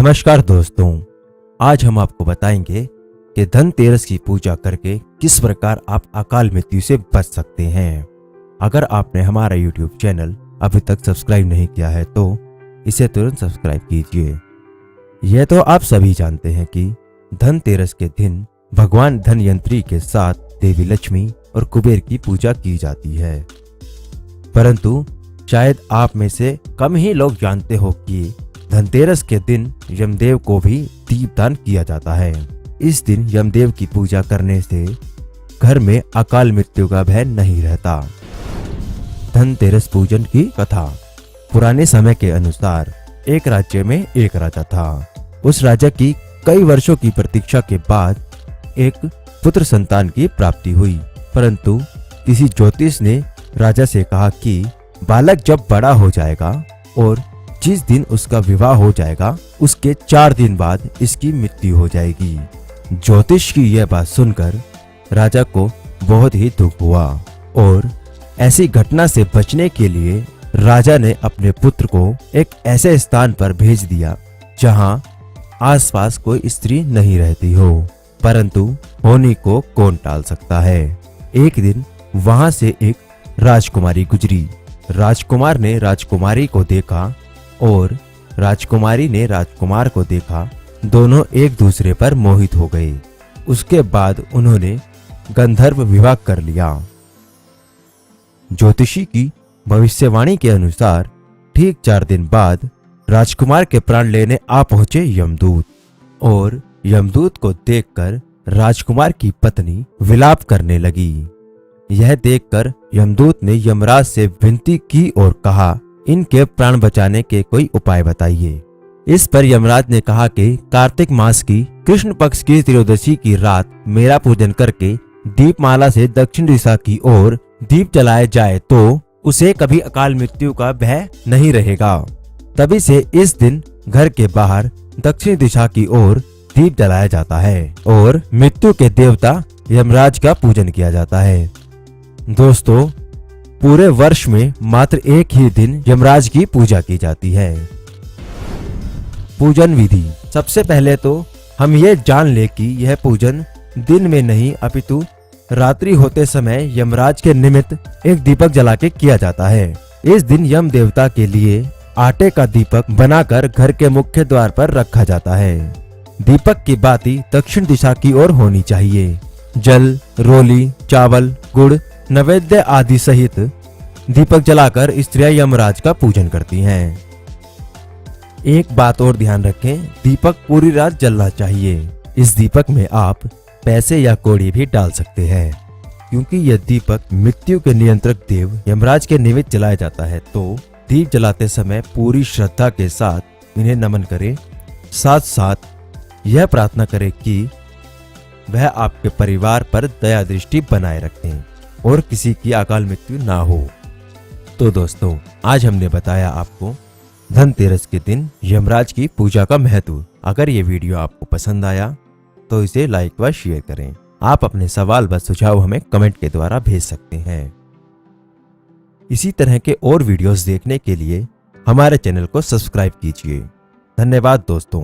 नमस्कार दोस्तों, आज हम आपको बताएंगे कि धनतेरस की पूजा करके किस प्रकार आप अकाल मृत्यु से बच सकते हैं। अगर आपने हमारा YouTube चैनल अभी तक सब्सक्राइब नहीं किया है तो इसे तुरंत सब्सक्राइब कीजिए। यह तो आप सभी जानते हैं कि धनतेरस के दिन भगवान धनयंत्री के साथ देवी लक्ष्मी और कुबेर की पूजा की जाती है, परंतु शायद आप में से कम ही लोग जानते हो कि धनतेरस के दिन यमदेव को भी दीपदान किया जाता है। इस दिन यमदेव की पूजा करने से घर में अकाल मृत्यु का भय नहीं रहता। धनतेरस पूजन की कथा। पुराने समय के अनुसार एक राज्य में एक राजा था। उस राजा की कई वर्षों की प्रतीक्षा के बाद एक पुत्र संतान की प्राप्ति हुई, परंतु किसी ज्योतिष ने राजा से कहा कि बालक जब बड़ा हो जाएगा और जिस दिन उसका विवाह हो जाएगा उसके 4 दिन बाद इसकी मृत्यु हो जाएगी। ज्योतिष की यह बात सुनकर राजा को बहुत ही दुख हुआ और ऐसी घटना से बचने के लिए राजा ने अपने पुत्र को एक ऐसे स्थान पर भेज दिया जहां आसपास कोई स्त्री नहीं रहती हो, परंतु होनी को कौन टाल सकता है। एक दिन वहां से एक राजकुमारी गुजरी। राजकुमार ने राजकुमारी को देखा और राजकुमारी ने राजकुमार को देखा। दोनों एक दूसरे पर मोहित हो गए। उसके बाद उन्होंने गंधर्व विवाह कर लिया। ज्योतिषी की भविष्यवाणी के अनुसार ठीक 4 दिन बाद राजकुमार के प्राण लेने आ पहुंचे यमदूत, और यमदूत को देखकर राजकुमार की पत्नी विलाप करने लगी। यह देखकर यमदूत ने यमराज से विनती की और कहा, इनके प्राण बचाने के कोई उपाय बताइए। इस पर यमराज ने कहा कि कार्तिक मास की कृष्ण पक्ष की त्रयोदशी की रात मेरा पूजन करके दीपमाला से दक्षिण दिशा की ओर दीप जलाया जाए तो उसे कभी अकाल मृत्यु का भय नहीं रहेगा। तभी से इस दिन घर के बाहर दक्षिण दिशा की ओर दीप जलाया जाता है और मृत्यु के देवता यमराज का पूजन किया जाता है। दोस्तों, पूरे वर्ष में मात्र एक ही दिन यमराज की पूजा की जाती है। पूजन विधि। सबसे पहले तो हम ये जान ले कि यह पूजन दिन में नहीं अपितु रात्रि होते समय यमराज के निमित्त एक दीपक जला के किया जाता है। इस दिन यम देवता के लिए आटे का दीपक बनाकर घर के मुख्य द्वार पर रखा जाता है। दीपक की बाती दक्षिण दिशा की ओर होनी चाहिए। जल, रोली, चावल, गुड़, नैवेद्य आदि सहित दीपक जलाकर स्त्रियां यमराज का पूजन करती हैं। एक बात और ध्यान रखें, दीपक पूरी रात जलना चाहिए। इस दीपक में आप पैसे या कौड़ी भी डाल सकते हैं, क्योंकि यह दीपक मृत्यु के नियंत्रक देव यमराज के निमित्त जलाया जाता है। तो दीप जलाते समय पूरी श्रद्धा के साथ इन्हें नमन करें। साथ साथ यह प्रार्थना करें कि वह आपके परिवार पर दया दृष्टि बनाए रखें और किसी की अकाल मृत्यु ना हो। तो दोस्तों, आज हमने बताया आपको धनतेरस के दिन यमराज की पूजा का महत्व। अगर ये वीडियो आपको पसंद आया तो इसे लाइक व शेयर करें। आप अपने सवाल व सुझाव हमें कमेंट के द्वारा भेज सकते हैं। इसी तरह के और वीडियोस देखने के लिए हमारे चैनल को सब्सक्राइब कीजिए। धन्यवाद दोस्तों।